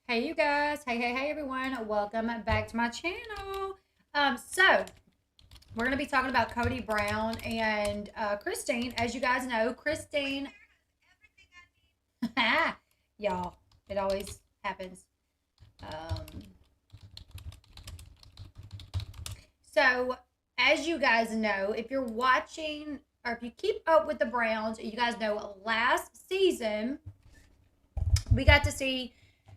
Hey you guys, hey everyone, welcome back to my channel. So we're gonna be talking about Kody Brown and Christine. As you guys know, Christine, y'all, it always happens. Um, so as you guys know, if you're watching or if you keep up with the Browns, you guys know last season we got to see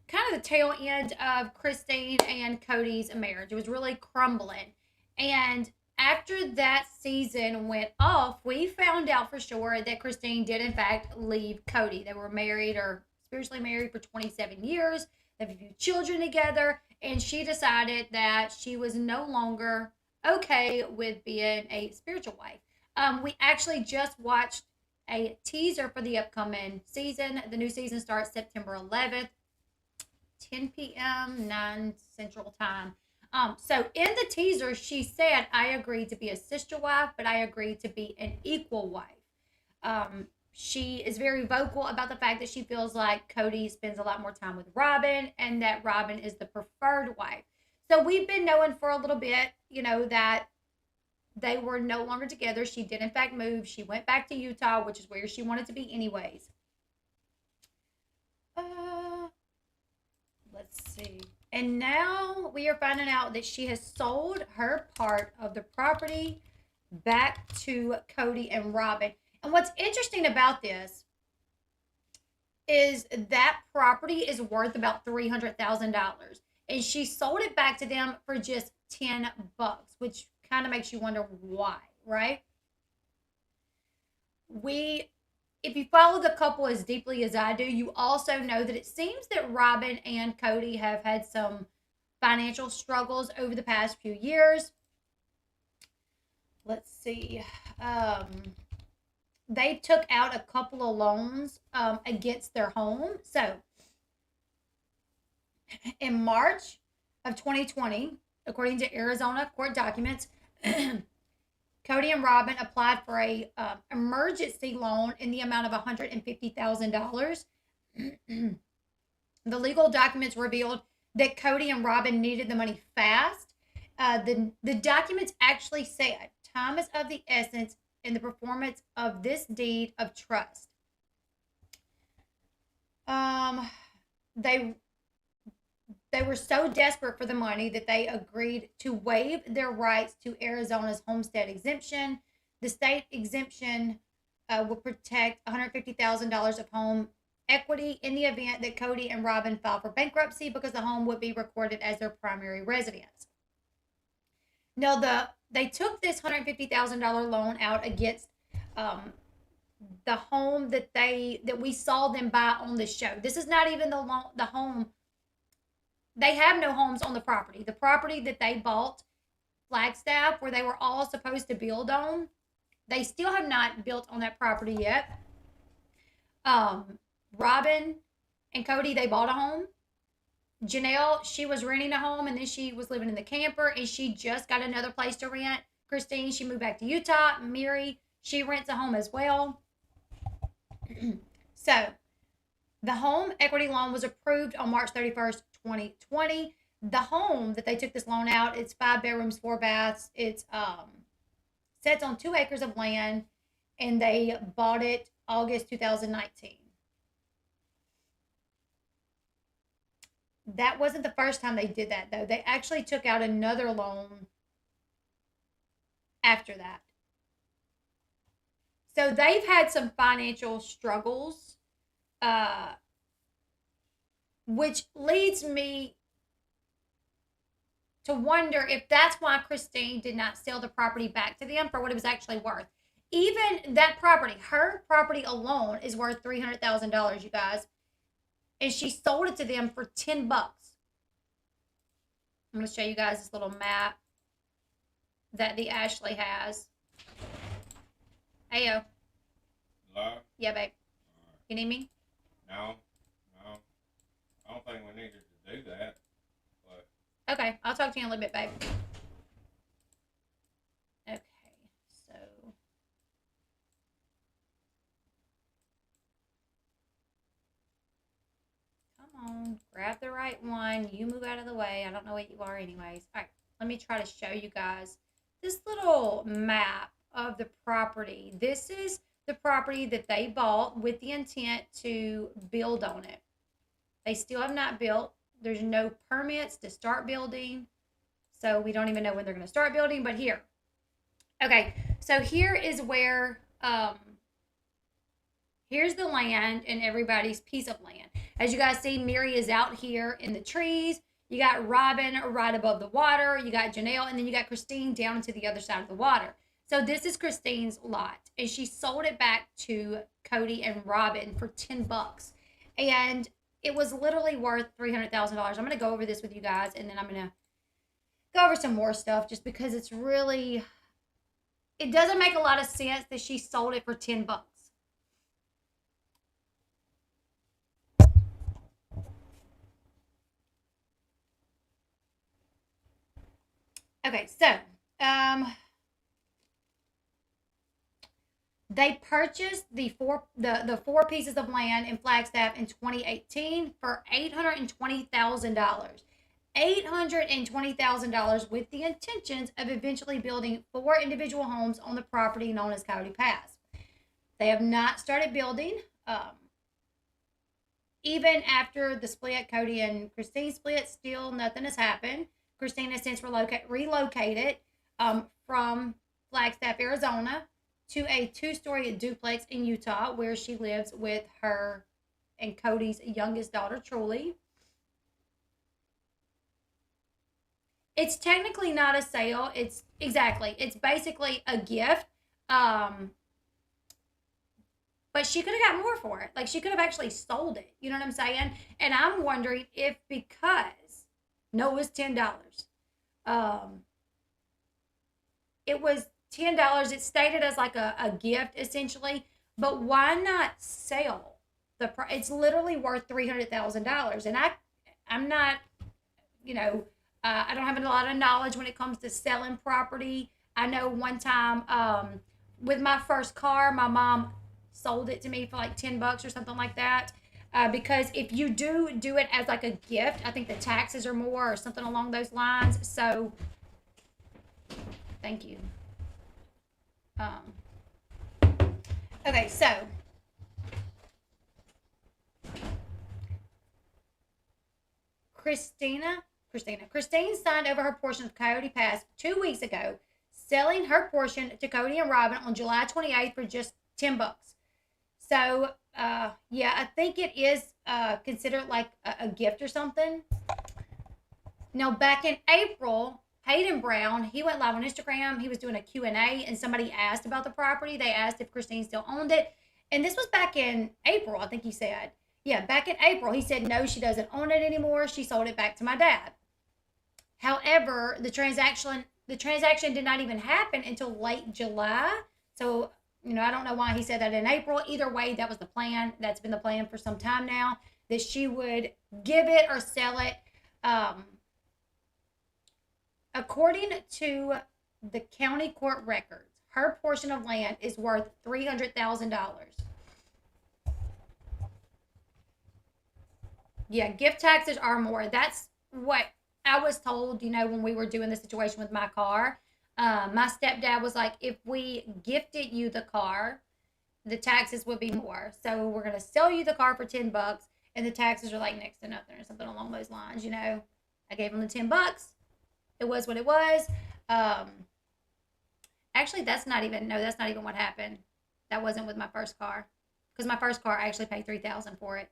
kind of the tail end of Christine and Kody's marriage. It was really crumbling. And after that season went off, we found out for sure that Christine did, in fact, leave Kody. They were married or spiritually married for 27 years. They have a few children together. And she decided that she was no longer okay with being a spiritual wife. We actually just watched a teaser for the upcoming season. The new season starts September 11th. 10 p.m., 9 Central Time. So in the teaser, she said, I agreed to be a sister wife, but I agreed to be an equal wife. She is very vocal about the fact that she feels like Kody spends a lot more time with Robin and that Robin is the preferred wife. So we've been knowing for a little bit, that they were no longer together. She did, in fact, move. She went back to Utah, which is where she wanted to be, anyways. Let's see. And now we are finding out that she has sold her part of the property back to Kody and Robin. And what's interesting about this is that property is worth about $300,000. And she sold it back to them for just $10, which kind of makes you wonder why, right? If you follow the couple as deeply as I do, you also know that it seems that Robin and Kody have had some financial struggles over the past few years. Let's see. They took out a couple of loans against their home. So in March of 2020, according to Arizona court documents, Kody and Robin applied for a emergency loan in the amount of $150,000. The legal documents revealed that Kody and Robin needed the money fast. The documents actually said time is of the essence in the performance of this deed of trust. They were so desperate for the money that they agreed to waive their rights to Arizona's homestead exemption. The state exemption will protect $150,000 of home equity in the event that Kody and Robin file for bankruptcy because the home would be recorded as their primary residence. Now, they took this $150,000 loan out against the home that we saw them buy on the show. This is not even the home. They have no homes on the property. The property that they bought, Flagstaff, where they were all supposed to build on, they still have not built on that property yet. Robin and Kody, they bought a home. Janelle, she was renting a home and then she was living in the camper and she just got another place to rent. Christine, she moved back to Utah. Mary, she rents a home as well. So the home equity loan was approved on March 31st, 2020. The home that they took this loan out, it's 5 bedrooms, 4 baths. It's sits on 2 acres of land, and they bought it August 2019. That wasn't the first time they did that, though. They actually took out another loan after that. So they've had some financial struggles, which leads me to wonder if that's why Christine did not sell the property back to them for what it was actually worth. Even that property, her property alone is worth $300,000, you guys. And she sold it to them for $10. I'm going to show you guys this little map that the Ashley has. Heyo. Hello? Yeah, babe. You need me? No. I don't think we needed to do that. But Okay, I'll talk to you in a little bit, babe. Okay, so come on, grab the right one. You move out of the way. I don't know what you are anyways. All right, let me try to show you guys this little map of the property. This is the property that they bought with the intent to build on it. They still have not built. There's no permits to start building. So we don't even know when they're going to start building, but here. Okay, so here is where, here's the land and everybody's piece of land. As you guys see, Mary is out here in the trees. You got Robin right above the water. You got Janelle, and then you got Christine down to the other side of the water. So this is Christine's lot, and she sold it back to Kody and Robin for $10. And it was literally worth $300,000. I'm going to go over this with you guys, and then I'm going to go over some more stuff just because it's really, it doesn't make a lot of sense that she sold it for $10. Okay, so they purchased the four pieces of land in Flagstaff in 2018 for $820,000. $820,000 with the intentions of eventually building 4 individual homes on the property known as Cody Pass. They have not started building. Even after the split, Kody and Christine split, still nothing has happened. Christine has since relocated from Flagstaff, Arizona, to a 2-story duplex in Utah, where she lives with her and Kody's youngest daughter, Truly. It's technically not a sale. It's basically a gift. But she could have got more for it. Like, she could have actually sold it. You know what I'm saying? And I'm wondering if because, no, it was $10. It was $10. It's stated as like a gift, essentially. But why not sell it's literally worth $300,000. And I'm not, I don't have a lot of knowledge when it comes to selling property. I know one time with my first car, my mom sold it to me for like $10 or something like that. Because if you do it as like a gift, I think the taxes are more or something along those lines. So, thank you. Okay, so Christine signed over her portion of Coyote Pass 2 weeks ago, selling her portion to Kody and Robin on July 28th for just $10. So, yeah, I think it is considered like a gift or something. Now, back in April, Hayden Brown, he went live on Instagram. He was doing a Q&A, and somebody asked about the property. They asked if Christine still owned it. And this was back in April, I think he said. Yeah, back in April, he said, no, she doesn't own it anymore. She sold it back to my dad. However, the transaction did not even happen until late July. So, I don't know why he said that in April. Either way, that was the plan. That's been the plan for some time now, that she would give it or sell it. According to the county court records, her portion of land is worth $300,000. Yeah, gift taxes are more. That's what I was told, when we were doing the situation with my car. My stepdad was like, if we gifted you the car, the taxes would be more. So we're going to sell you the car for $10, and the taxes are like next to nothing or something along those lines. I gave him the $10. It was what it was. Actually, that's not even what happened. That wasn't with my first car, because my first car I actually paid $3,000 for it.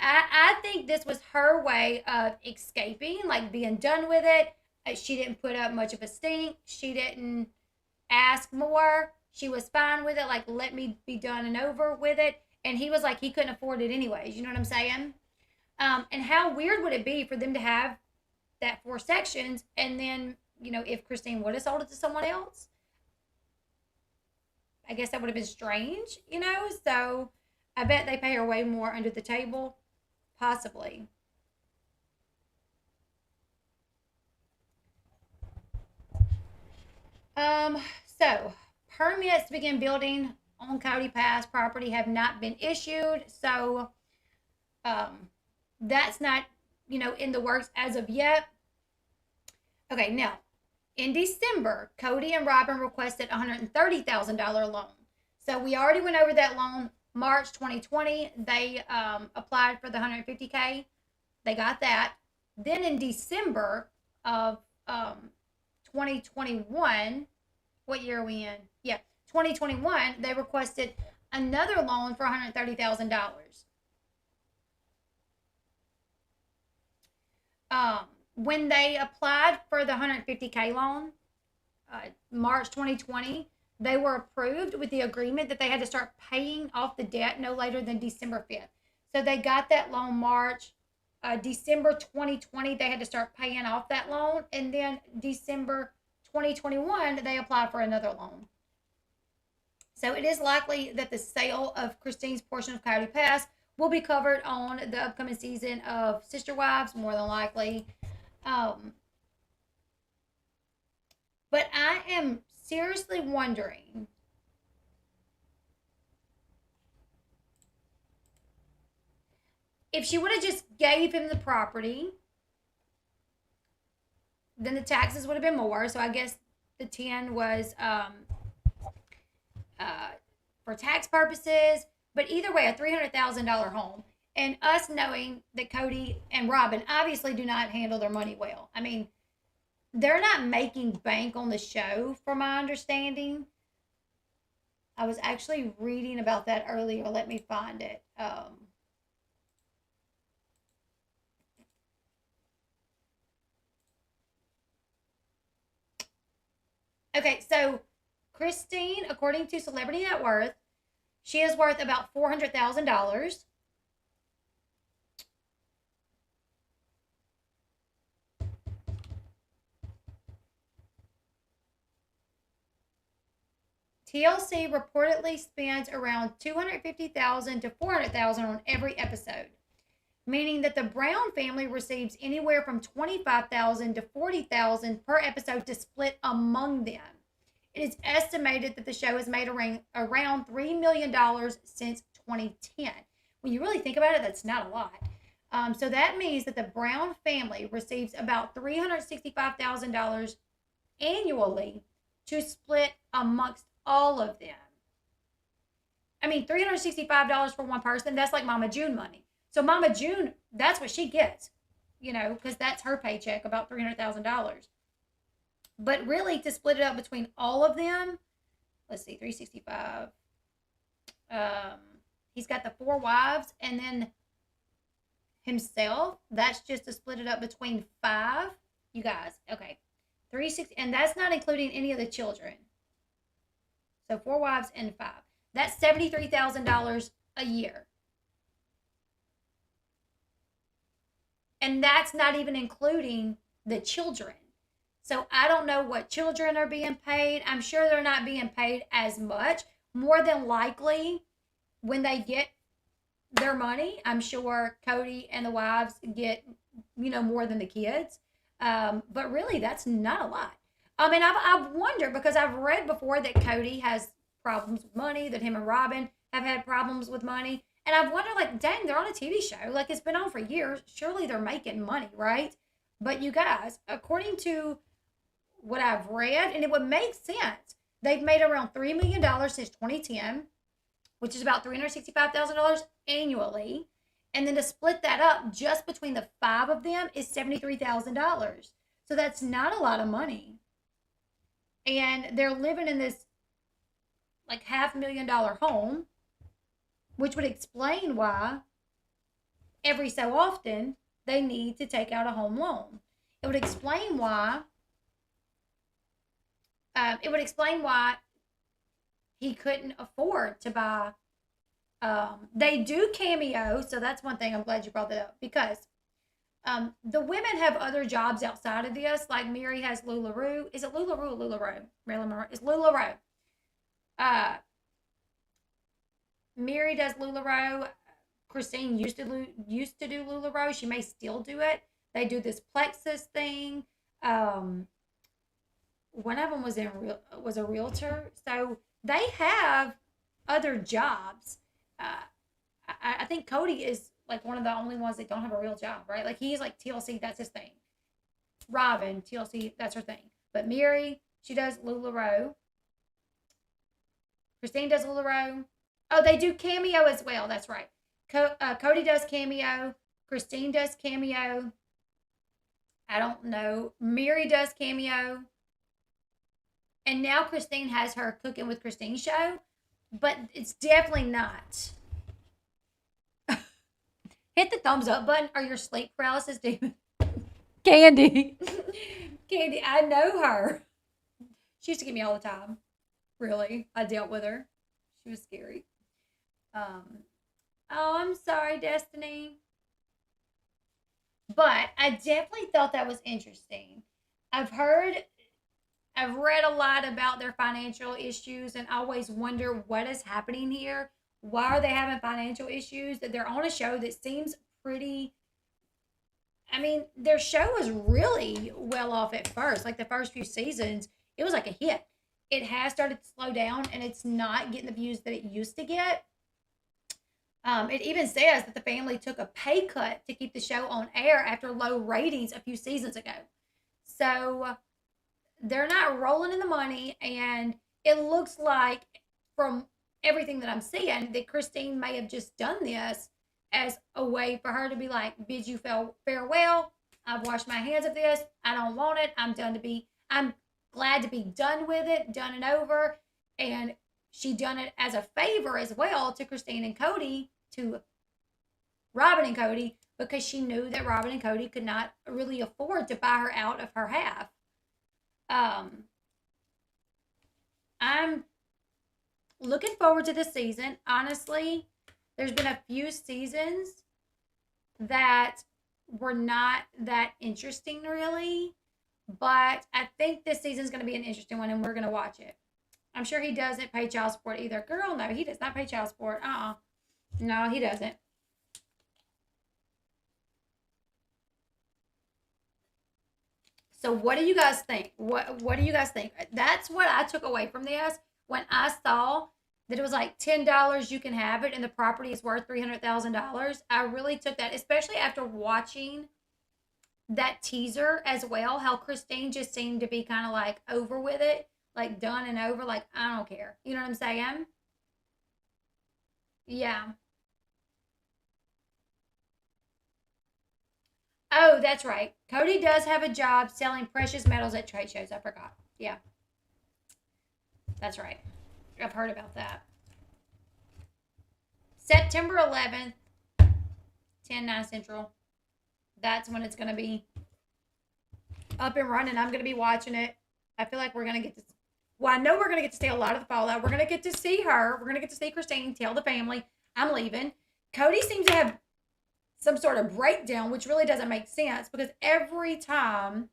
I think this was her way of escaping, like being done with it. She didn't put up much of a stink. She didn't ask more. She was fine with it, like, let me be done and over with it. And he was like, he couldn't afford it anyways. You know what I'm saying? And how weird would it be for them to have that 4 sections, and then, if Christine would have sold it to someone else? I guess that would have been strange, So I bet they pay her way more under the table. Possibly. So permits to begin building on Cody Pass property have not been issued. So That's not, in the works as of yet. Okay, now in December, Kody and Robin requested a $130,000 loan. So we already went over that loan. March 2020, they applied for the 150K. They got that. Then in December of 2021, what year are we in? Yeah, 2021, they requested another loan for $130,000. When they applied for the 150K loan, March 2020, they were approved with the agreement that they had to start paying off the debt no later than December 5th. So they got that loan December 2020, they had to start paying off that loan. And then December 2021, they applied for another loan. So it is likely that the sale of Christine's portion of Coyote Pass will be covered on the upcoming season of Sister Wives, more than likely. But I am seriously wondering if she would have just gave him the property, then the taxes would have been more. So I guess the 10 was for tax purposes. But either way, a $300,000 home. And us knowing that Kody and Robin obviously do not handle their money well. I mean, they're not making bank on the show, from my understanding. I was actually reading about that earlier. Let me find it. Okay, so Christine, according to Celebrity Net Worth, she is worth about $400,000. TLC reportedly spends around $250,000 to $400,000 on every episode, meaning that the Brown family receives anywhere from $25,000 to $40,000 per episode to split among them. It is estimated that the show has made around $3 million since 2010. When you really think about it, that's not a lot. So that means that the Brown family receives about $365,000 annually to split amongst all of them. I mean, $365 for one person, that's like Mama June money. So Mama June, that's what she gets, because that's her paycheck, about $300,000. But really, to split it up between all of them, let's see, 365. He's got the 4 wives, and then himself. That's just to split it up between 5. You guys, okay, 360, and that's not including any of the children. So 4 wives and 5. That's $73,000 a year. And that's not even including the children. So I don't know what children are being paid. I'm sure they're not being paid as much. More than likely, when they get their money, I'm sure Kody and the wives get, more than the kids. But really, that's not a lot. I mean, I've wondered, because I've read before that Kody has problems with money, that him and Robin have had problems with money. And I've wondered, like, dang, they're on a TV show. Like, it's been on for years. Surely they're making money, right? But you guys, according to what I've read, and it would make sense, they've made around $3 million since 2010, which is about $365,000 annually. And then to split that up just between the 5 of them is $73,000. So that's not a lot of money. And they're living in this like $500,000 home, which would explain why every so often they need to take out a home loan. It would explain why. He couldn't afford to buy. They do Cameo, so that's one thing. I'm glad you brought that up, because the women have other jobs outside of this. Like Mary has LuLaRoe. Is it LuLaRoe or LuLaRoe? Marilyn Monroe. It's LuLaRoe. Mary does LuLaRoe. Christine used to do LuLaRoe. She may still do it. They do this Plexus thing. One of them was a realtor. So they have other jobs. I think Kody is like one of the only ones that don't have a real job, right? Like he's like TLC, that's his thing. Robin, TLC, that's her thing. But Mary, she does LuLaRoe. Christine does LuLaRoe. Oh, they do Cameo as well. That's right. Kody does Cameo. Christine does Cameo. I don't know. Mary does Cameo. And now Christine has her Cooking with Christine show. But it's definitely not. Hit the thumbs up button or your sleep paralysis demon. Candy. Candy, I know her. She used to get me all the time. Really. I dealt with her. She was scary. Oh, I'm sorry, Destiny. But I definitely thought that was interesting. I've read a lot about their financial issues and I always wonder what is happening here. Why are they having financial issues? That they're on a show that seems pretty. I mean, their show was really well off at first. Like the first few seasons, it was like a hit. It has started to slow down and it's not getting the views that it used to get. It even says that the family took a pay cut to keep the show on air after low ratings a few seasons ago. So they're not rolling in the money, and it looks like from everything that I'm seeing that Christine may have just done this as a way for her to be like, bid you farewell. I've washed my hands of this. I don't want it. I'm glad to be done with it, done and over. And she done it as a favor as well to Christine and Kody, to Robin and Kody, because she knew that Robin and Kody could not really afford to buy her out of her half. I'm looking forward to this season. Honestly, there's been a few seasons that were not that interesting, really. But I think this season's going to be an interesting one, and we're going to watch it. I'm sure he doesn't pay child support either. Girl, no, he does not pay child support. No, he doesn't. So what do you guys think? What do you guys think? That's what I took away from this when I saw that it was like $10 you can have it and the property is worth $300,000. I really took that, especially after watching that teaser as well, how Christine just seemed to be kind of like over with it, like done and over, like I don't care. You know what I'm saying? Yeah. Oh, that's right. Kody does have a job selling precious metals at trade shows. I forgot. Yeah, that's right. I've heard about that. September 11th, 10/9 Central. That's when it's going to be up and running. I'm going to be watching it. I feel like we're going to get to. Well, I know we're going to get to see a lot of the fallout. We're going to get to see her. We're going to get to see Christine tell the family, I'm leaving. Kody seems to have some sort of breakdown, which really doesn't make sense because every time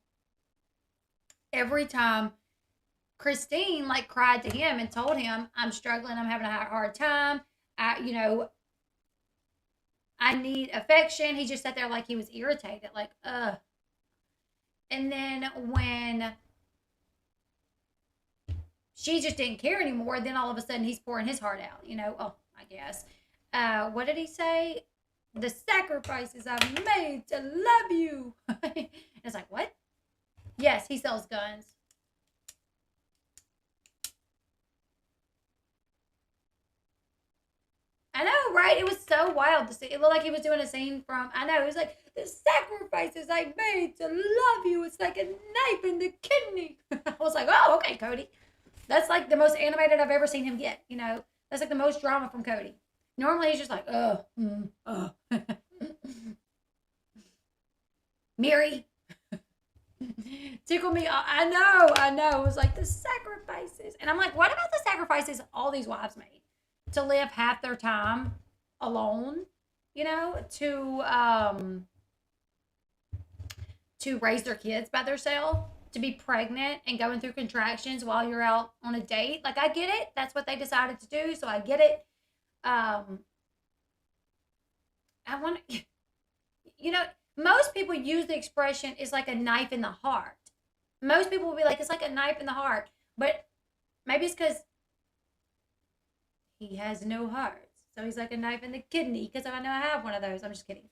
Christine like cried to him and told him, I'm struggling, I'm having a hard time. I need affection. He just sat there like he was irritated, like, ugh. And then when she just didn't care anymore, then all of a sudden he's pouring his heart out, oh, I guess. What did he say? The sacrifices I've made to love you. It's like, what? Yes, he sells guns. I know, right? It was so wild to see. It looked like he was doing a scene from, I know, it was like, the sacrifices I made to love you. It's like a knife in the kidney. I was like, oh, okay, Kody. That's like the most animated I've ever seen him get, That's like the most drama from Kody. Normally he's just like, Mary, tickle me. I know. It was like the sacrifices. And I'm like, what about the sacrifices all these wives made? To live half their time alone, to raise their kids by themselves, to be pregnant and going through contractions while you're out on a date. Like, I get it. That's what they decided to do, so I get it. I want to, most people use the expression "is like a knife in the heart." Most people will be like, "It's like a knife in the heart," but maybe it's because he has no heart. So he's like a knife in the kidney because I know I have one of those. I'm just kidding.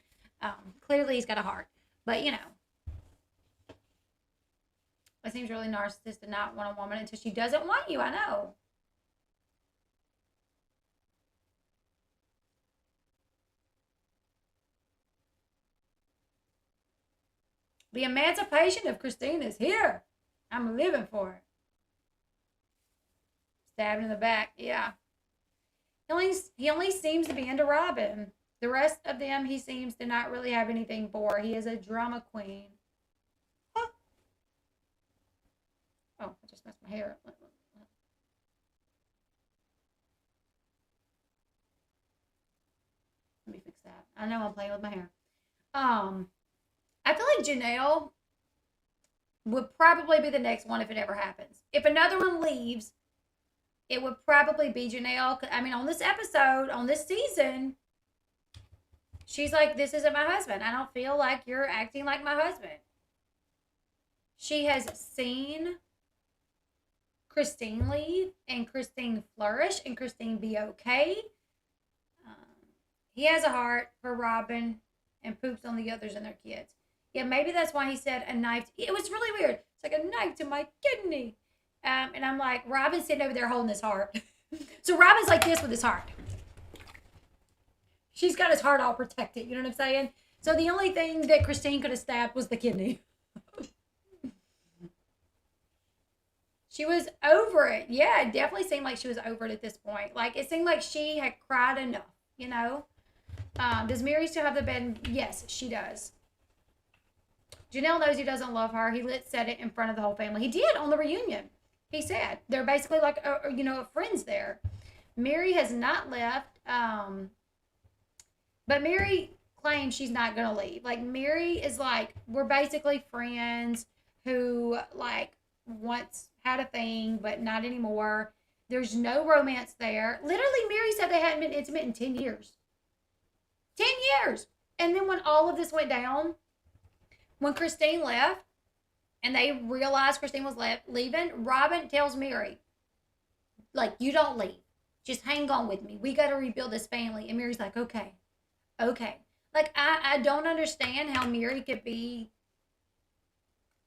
Clearly he's got a heart. But, you know, it seems really narcissistic to not want a woman until she doesn't want you. I know. The emancipation of Christine is here. I'm living for it. Stabbed in the back. Yeah. He only seems to be into Robin. The rest of them, he seems to not really have anything for. He is a drama queen. Huh. Oh, I just messed my hair. Let me fix that. I know I'm playing with my hair. I feel like Janelle would probably be the next one if it ever happens. If another one leaves, it would probably be Janelle. I mean, on this episode, on this season, she's like, this isn't my husband. I don't feel like you're acting like my husband. She has seen Christine leave and Christine flourish and Christine be okay. He has a heart for Robin and poops on the others and their kids. Yeah, maybe that's why he said a knife. It was really weird. It's like a knife to my kidney. And I'm like, Robin's sitting over there holding his heart. So Robin's like this with his heart. She's got his heart all protected. You know what I'm saying? So the only thing that Christine could have stabbed was the kidney. She was over it. Yeah, it definitely seemed like she was over it at this point. Like, it seemed like she had cried enough, you know? Does Mary still have the bed? Yes, she does. Janelle knows he doesn't love her. He said it in front of the whole family. He did on the reunion. He said they're basically like, friends there. Mary has not left. But Mary claims she's not going to leave. Like, Mary is like, we're basically friends who, like, once had a thing, but not anymore. There's no romance there. Literally, Mary said they hadn't been intimate in 10 years. 10 years. And then when all of this went down, when Christine left, and they realized Christine was leaving, Robin tells Mary, like, you don't leave. Just hang on with me. We got to rebuild this family. And Mary's like, okay. Like, I don't understand how Mary could be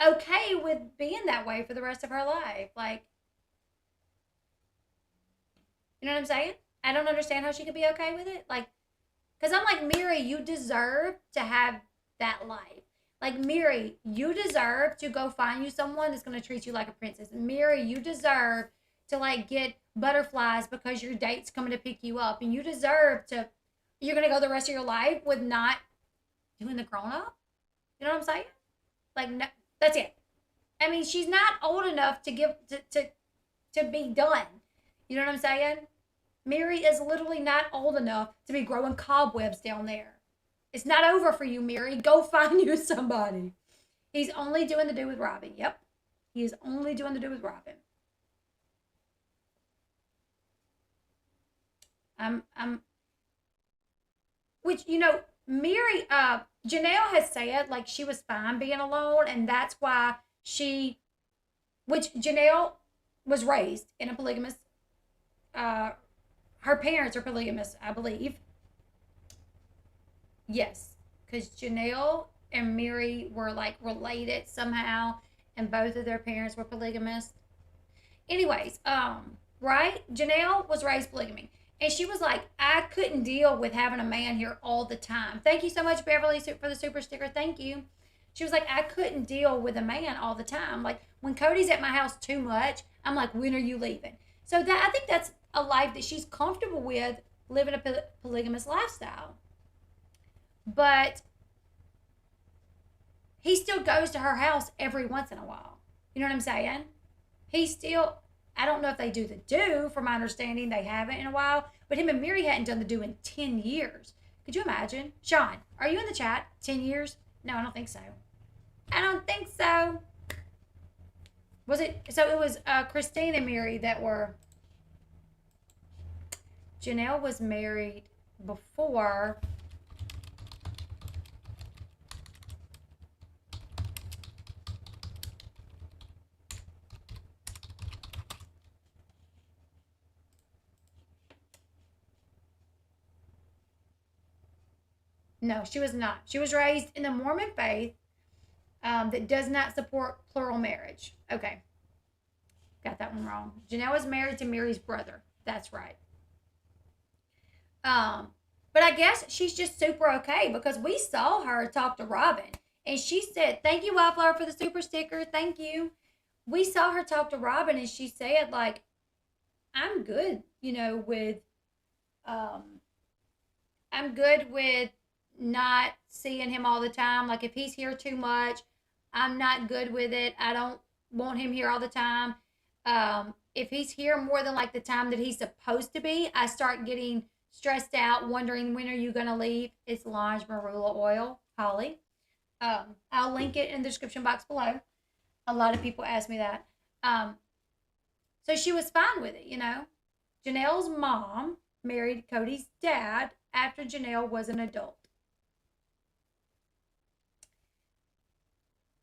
okay with being that way for the rest of her life. Like, you know what I'm saying? I don't understand how she could be okay with it. Like, because I'm like, Mary, you deserve to have that life. Like, Mary, you deserve to go find you someone that's going to treat you like a princess. Mary, you deserve to, like, get butterflies because your date's coming to pick you up. And you deserve to, you're going to go the rest of your life with not doing the grown-up. You know what I'm saying? Like, no, that's it. I mean, she's not old enough to give, to be done. You know what I'm saying? Mary is literally not old enough to be growing cobwebs down there. It's not over for you, Mary. Go find you somebody. He's only doing the do with Robin. Yep. He is only doing the do with Robin. Which, Mary, Janelle has said, like, she was fine being alone, and that's why which Janelle was raised in a polygamous, her parents are polygamous, I believe. Yes, because Janelle and Mary were, like, related somehow, and both of their parents were polygamous. Anyways, right? Janelle was raised polygamy. And she was like, I couldn't deal with having a man here all the time. Thank you so much, Beverly, for the super sticker. Thank you. She was like, I couldn't deal with a man all the time. Like, when Cody's at my house too much, I'm like, when are you leaving? So I think that's a life that she's comfortable with, living a polygamous lifestyle. But he still goes to her house every once in a while. You know what I'm saying? I don't know if they do the do. From my understanding, they haven't in a while. But him and Mary hadn't done the do in 10 years. Could you imagine? Sean, are you in the chat? 10 years? No, I don't think so. I don't think so. Was it? So it was Christine and Mary that were. Janelle was married before. No, she was not. She was raised in the Mormon faith that does not support plural marriage. Okay, got that one wrong. Janelle was married to Mary's brother. That's right. Um, but I guess she's just super okay because we saw her talk to Robin and she said, "Thank you, Wildflower, for the super sticker. Thank you." We saw her talk to Robin and she said, like, I'm good, with um I'm good with not seeing him all the time. Like if he's here too much, I'm not good with it. I don't want him here all the time. If he's here more than like the time that he's supposed to be, I start getting stressed out, wondering when are you gonna leave. It's Lange Marula oil, Holly. I'll link it in the description box below. A lot of people ask me that. Um, so she was fine with it. Janelle's mom married Kody's dad after Janelle was an adult.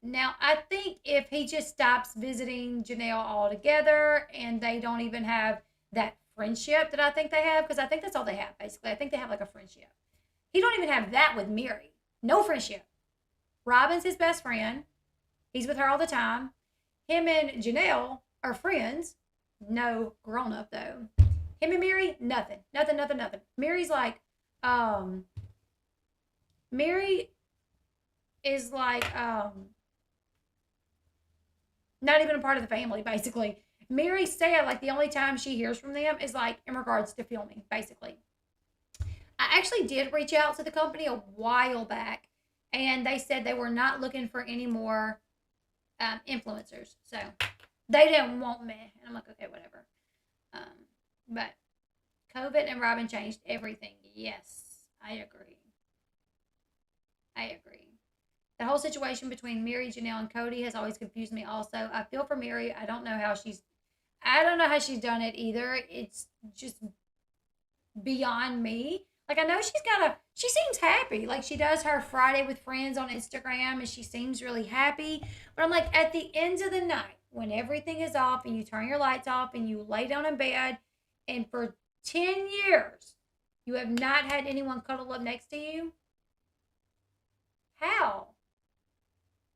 Now, I think if he just stops visiting Janelle altogether and they don't even have that friendship that I think they have, because I think that's all they have, basically. I think they have like a friendship. He don't even have that with Mary. No friendship. Robin's his best friend. He's with her all the time. Him and Janelle are friends. No grown up though. Him and Mary, nothing. Nothing, nothing, nothing. Mary's like, Mary is like, not even a part of the family, basically. Mary said, like, the only time she hears from them is, like, in regards to filming, basically. I actually did reach out to the company a while back, and they said they were not looking for any more influencers. So, they didn't want me. And I'm like, okay, whatever. But COVID and Robin changed everything. Yes, I agree. I agree. The whole situation between Mary, Janelle, and Kody has always confused me also. I feel for Mary. I don't know how she's done it either. It's just beyond me. Like I know she seems happy. Like she does her Friday with friends on Instagram and she seems really happy. But I'm like at the end of the night, when everything is off and you turn your lights off and you lay down in bed and for 10 years you have not had anyone cuddle up next to you, how?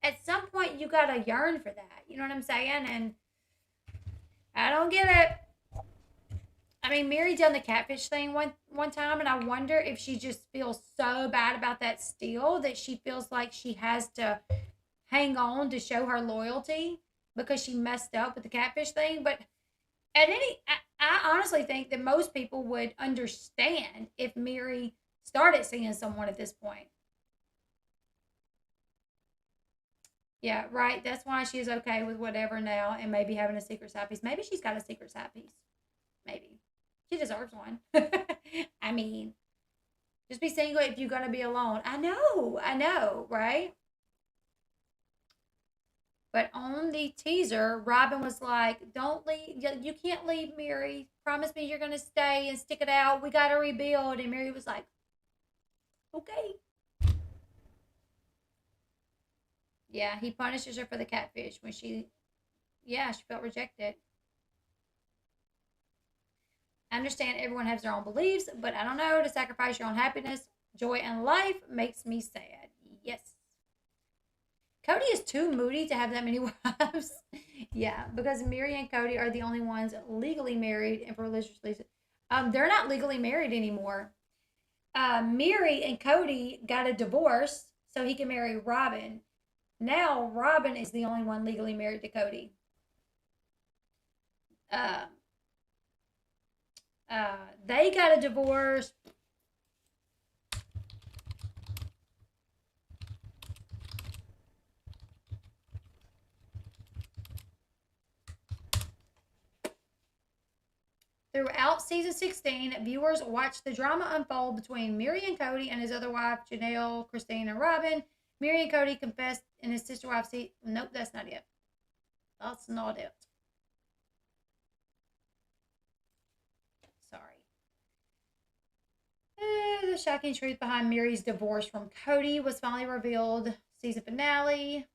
At some point you gotta yearn for that. You know what I'm saying? And I don't get it. I mean, Mary done the catfish thing one time, and I wonder if she just feels so bad about that still that she feels like she has to hang on to show her loyalty because she messed up with the catfish thing. But I honestly think that most people would understand if Mary started seeing someone at this point. Yeah, right. That's why she is okay with whatever now and maybe having a secret side piece. Maybe she's got a secret side piece. Maybe. She deserves one. I mean, just be single if you're going to be alone. I know, right? But on the teaser, Robin was like, don't leave. You can't leave, Mary. Promise me you're going to stay and stick it out. We got to rebuild. And Mary was like, okay. Yeah, he punishes her for the catfish when she felt rejected. I understand everyone has their own beliefs, but I don't know, to sacrifice your own happiness, joy, and life makes me sad. Yes. Kody is too moody to have that many wives. Yeah, because Mary and Kody are the only ones legally married and for religious reasons. They're not legally married anymore. Mary and Kody got a divorce so he can marry Robin. Now Robin is the only one legally married to Kody. Uh, they got a divorce. Throughout season 16, viewers watched the drama unfold between Mary and Kody and his other wife, Janelle, Christine, and Robin. Mary and Kody confessed in his sister wife seat. Nope, that's not it. That's not it. Sorry. The shocking truth behind Mary's divorce from Kody was finally revealed. Season finale.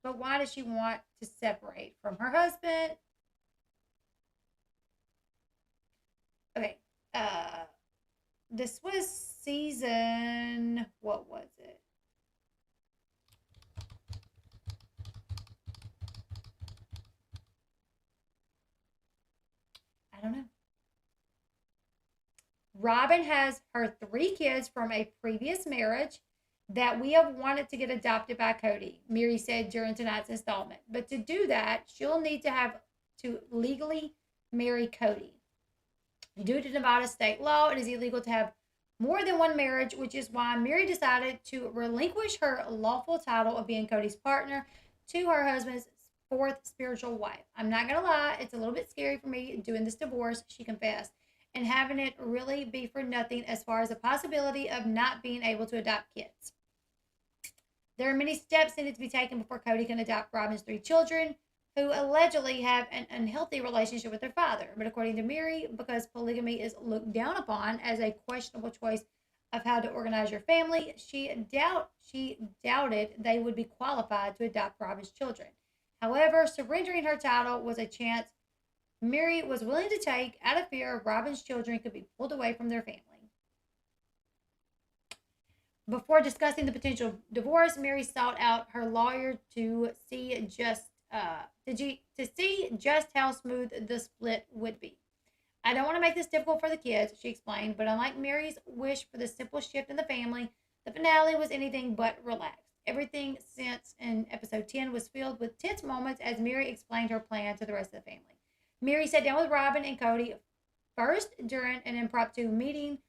But why does she want to separate from her husband? Okay. This was season, what was it? I don't know. Robin has her 3 kids from a previous marriage that we have wanted to get adopted by Kody, Mary said during tonight's installment. But to do that, she'll need to legally marry Kody. Due to Nevada state law, it is illegal to have more than one marriage, which is why Mary decided to relinquish her lawful title of being Kody's partner to her husband's 4th spiritual wife. I'm not going to lie, it's a little bit scary for me doing this divorce, she confessed, and having it really be for nothing as far as the possibility of not being able to adopt kids. There are many steps needed to be taken before Kody can adopt Robin's 3 children, who allegedly have an unhealthy relationship with their father. But according to Mary, because polygamy is looked down upon as a questionable choice of how to organize your family, she doubted they would be qualified to adopt Robin's children. However, surrendering her title was a chance Mary was willing to take out of fear of Robin's children could be pulled away from their family. Before discussing the potential divorce, Mary sought out her lawyer to see just how smooth the split would be. I don't want to make this difficult for the kids, she explained, but unlike Mary's wish for the simple shift in the family, the finale was anything but relaxed. Everything since in episode 10 was filled with tense moments as Mary explained her plan to the rest of the family. Mary sat down with Robin and Kody first during an impromptu meeting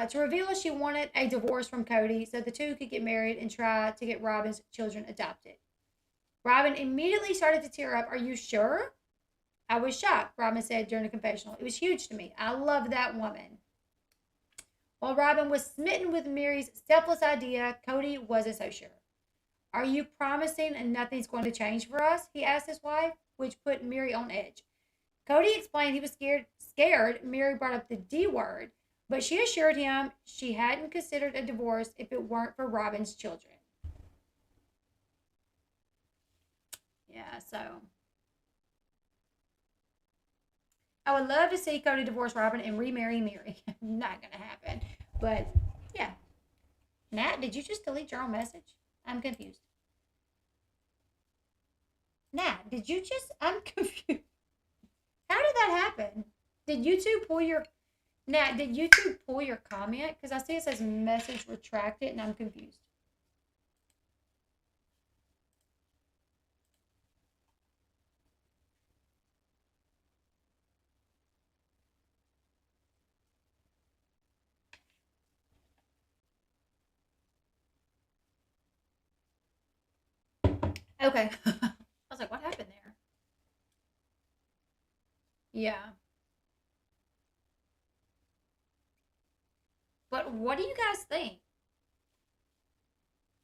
to reveal she wanted a divorce from Kody so the two could get married and try to get Robin's children adopted. Robin immediately started to tear up. Are you sure? I was shocked, Robin said during a confessional. It was huge to me. I love that woman. While Robin was smitten with Mary's selfless idea, Kody wasn't so sure. Are you promising nothing's going to change for us? He asked his wife, which put Mary on edge. Kody explained he was scared Mary brought up the D word, but she assured him she hadn't considered a divorce if it weren't for Robin's children. Yeah, so I would love to see Kody divorce Robin and remarry Mary. Not going to happen. But, yeah. Nat, did you just delete your own message? I'm confused. Nat, I'm confused. How did that happen? Did YouTube pull your comment? Because I see it says message retracted and I'm confused. Okay. I was like, what happened there? Yeah. But what do you guys think?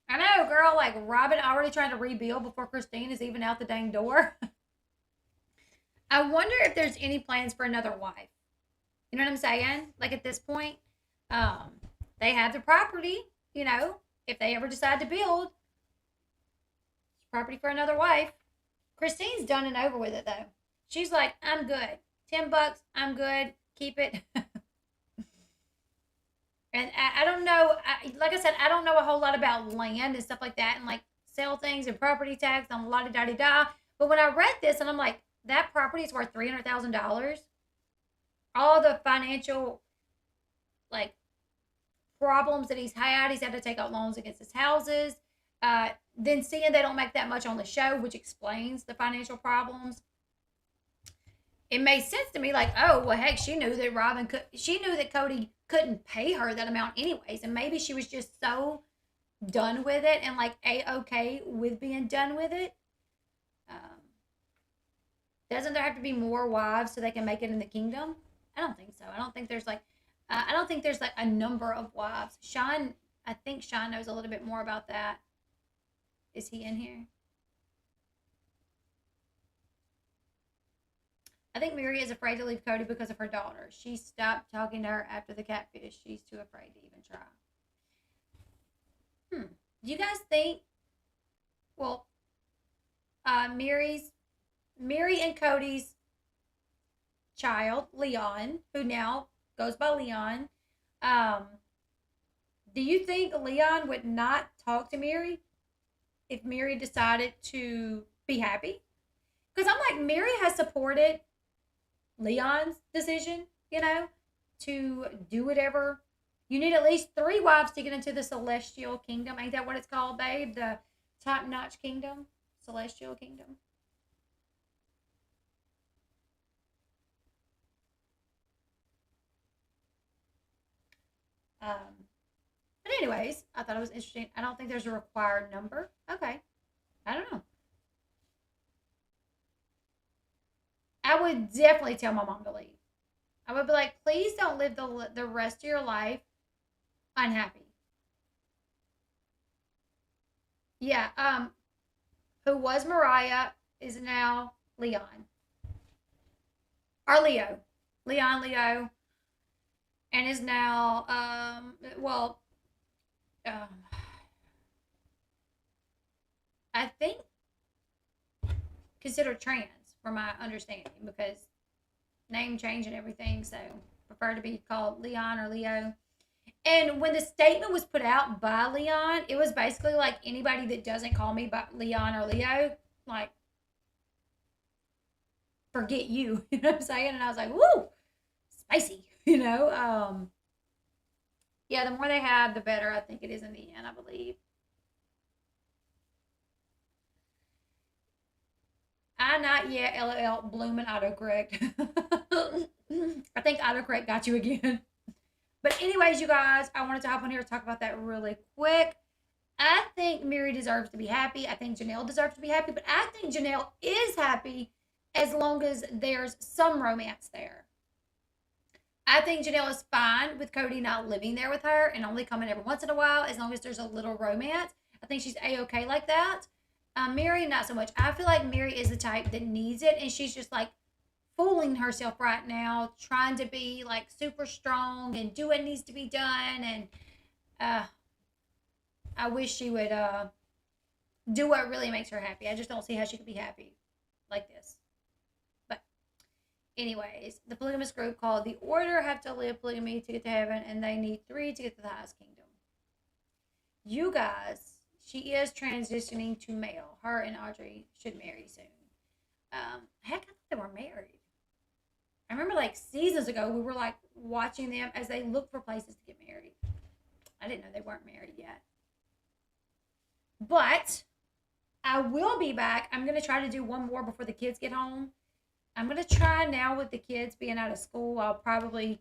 I know, girl, like Robin already trying to rebuild before Christine is even out the dang door. I wonder if there's any plans for another wife. You know what I'm saying? Like at this point, they have the property, if they ever decide to build, it's property for another wife. Christine's done and over with it though. She's like, I'm good. $10, I'm good. Keep it. And I don't know, like I said, I don't know a whole lot about land and stuff like that and like sell things and property tax and la-di-da-di-da. But when I read this and I'm like, that property is worth $300,000. All the financial, like, problems that he's had to take out loans against his houses. Then seeing they don't make that much on the show, which explains the financial problems. It made sense to me, like, oh, well, heck, she knew that Kody couldn't pay her that amount anyways. And maybe she was just so done with it and like A-okay with being done with it. Doesn't there have to be more wives so they can make it in the kingdom? I don't think so. I don't think there's like a number of wives. I think Sean knows a little bit more about that. Is he in here? I think Mary is afraid to leave Kody because of her daughter. She stopped talking to her after the catfish. She's too afraid to even try. Do you guys think, well, Mary and Kody's child, Leon, who now goes by Leon, Um, do you think Leon would not talk to Mary if Mary decided to be happy? Because I'm like, Mary has supported Leon's decision, to do whatever. You need at least 3 wives to get into the celestial kingdom. Ain't that what it's called, babe? The top notch kingdom, celestial kingdom. Um, but anyways, I thought it was interesting. I don't think there's a required number. Okay, I don't know. I would definitely tell my mom to leave. I would be like, please don't live the rest of your life unhappy. Yeah. Who was Mariah is now Leon or Leo, Leo, and is now um, I think considered trans from my understanding because name change and everything. So prefer to be called Leon or Leo. And when the statement was put out by Leon, it was basically like anybody that doesn't call me by Leon or Leo, like forget you. You know what I'm saying? And I was like, woo, spicy. Yeah, the more they have, the better I think it is in the end, I believe. I not yet, LOL, blooming autocorrect. I think autocorrect got you again. But anyways, you guys, I wanted to hop on here and talk about that really quick. I think Mary deserves to be happy. I think Janelle deserves to be happy, but I think Janelle is happy as long as there's some romance there. I think Janelle is fine with Kody not living there with her and only coming every once in a while as long as there's a little romance. I think she's a-okay like that. Mary, not so much. I feel like Mary is the type that needs it, and she's just like fooling herself right now, trying to be like super strong and do what needs to be done. And uh, I wish she would do what really makes her happy. I just don't see how she could be happy like this. But, anyways, the polygamous group called the Order have to live polygamy to get to heaven, and they need 3 to get to the highest kingdom. You guys, she is transitioning to male. Her and Audrey should marry soon. Heck, I thought they were married. I remember like seasons ago, we were like watching them as they look for places to get married. I didn't know they weren't married yet. But I will be back. I'm going to try to do one more before the kids get home. I'm going to try now with the kids being out of school. I'll probably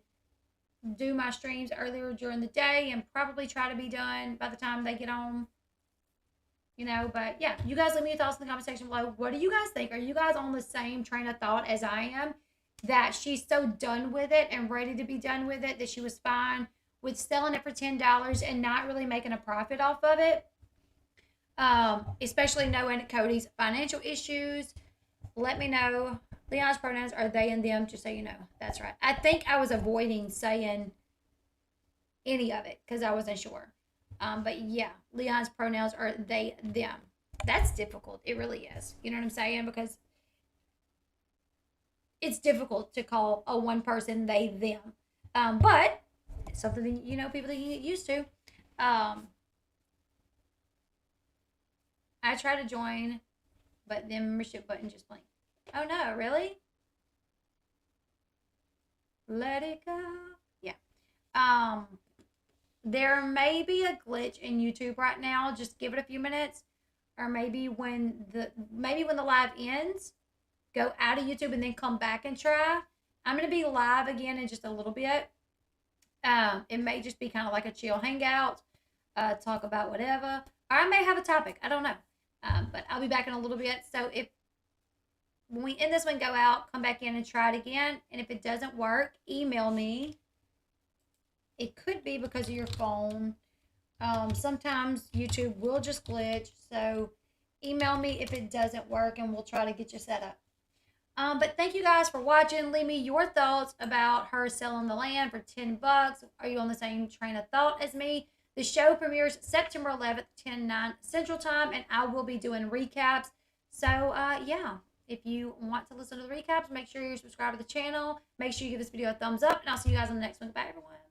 do my streams earlier during the day and probably try to be done by the time they get home. But yeah, you guys leave me your thoughts in the comment section below. What do you guys think? Are you guys on the same train of thought as I am? That she's so done with it and ready to be done with it that she was fine with selling it for $10 and not really making a profit off of it. Especially knowing Kody's financial issues. Let me know. Leon's pronouns are they and them, just so you know. That's right. I think I was avoiding saying any of it because I wasn't sure. But yeah, Leon's pronouns are they, them. That's difficult. It really is. You know what I'm saying? Because it's difficult to call a one person they, them. But it's something that, people that you get used to. I try to join, but the membership button just blinked. Oh no, really? Let it go. Yeah. There may be a glitch in YouTube right now. Just give it a few minutes, or maybe when the live ends, go out of YouTube and then come back and try. I'm gonna be live again in just a little bit. It may just be kind of like a chill hangout, talk about whatever, or I may have a topic. I don't know, but I'll be back in a little bit. So when we end this one, go out, come back in and try it again. And if it doesn't work, email me. It could be because of your phone. Sometimes YouTube will just glitch. So email me if it doesn't work and we'll try to get you set up. But thank you guys for watching. Leave me your thoughts about her selling the land for $10. Are you on the same train of thought as me? The show premieres September 11th, 10/9 Central Time, and I will be doing recaps. So, yeah. If you want to listen to the recaps, make sure you're subscribed to the channel. Make sure you give this video a thumbs up, and I'll see you guys on the next one. Goodbye, everyone.